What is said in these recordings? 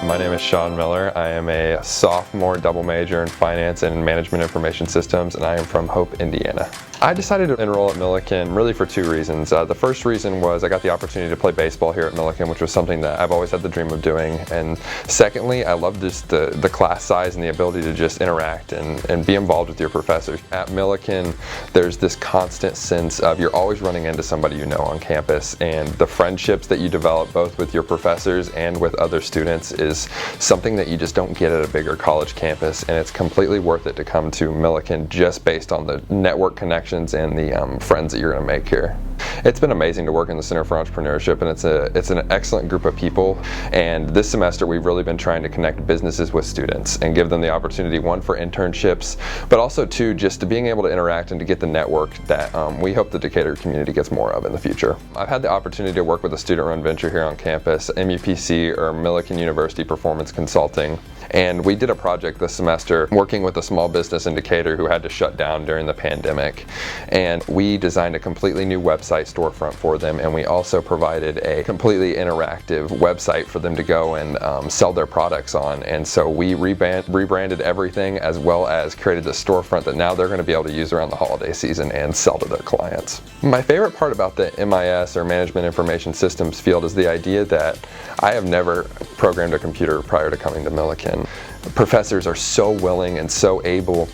My name is Sean Miller. I am a sophomore double major in finance and management information systems, and I am from Hope, Indiana. I decided to enroll at Millikin really for two reasons. The first reason was I got the opportunity to play baseball here at Millikin, which was something that I've always had the dream of doing. And secondly, I love just the class size and the ability to just interact and be involved with your professors. At Millikin, there's this constant sense of you're always running into somebody you know on campus, and the friendships that you develop both with your professors and with other students is something that you just don't get at a bigger college campus, and it's completely worth it to come to Millikin just based on the network connections and the friends that you're going to make here. It's been amazing to work in the Center for Entrepreneurship, and it's an excellent group of people, and this semester we've really been trying to connect businesses with students and give them the opportunity, one, for internships, but also two, just to being able to interact and to get the network that we hope the Decatur community gets more of in the future. I've had the opportunity to work with a student-run venture here on campus, MUPC, or Millikin University Performance Consulting, and we did a project this semester working with a small business in Decatur who had to shut down during the pandemic, and we designed a completely new website storefront for them, and we also provided a completely interactive website for them to go and sell their products on. And so we rebranded everything, as well as created a storefront that now they're going to be able to use around the holiday season and sell to their clients. My favorite part about the MIS, or Management Information Systems, field is the idea that I have never programmed a computer prior to coming to Millikin. Professors are so willing and so able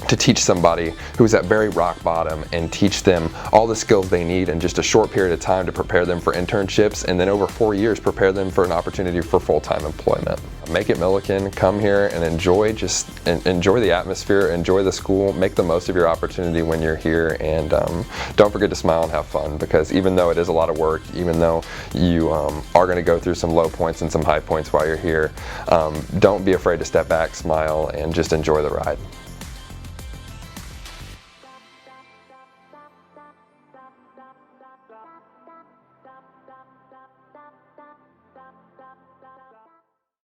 to teach somebody who's at very rock bottom and teach them all the skills they need in just a short period of time to prepare them for internships, and then over 4 years prepare them for an opportunity for full-time employment. Make it Millikin, come here and enjoy the atmosphere, enjoy the school, make the most of your opportunity when you're here, and don't forget to smile and have fun, because even though it is a lot of work, even though you are going to go through some low points and some high points while you're here, don't be afraid to step back, smile, and just enjoy the ride.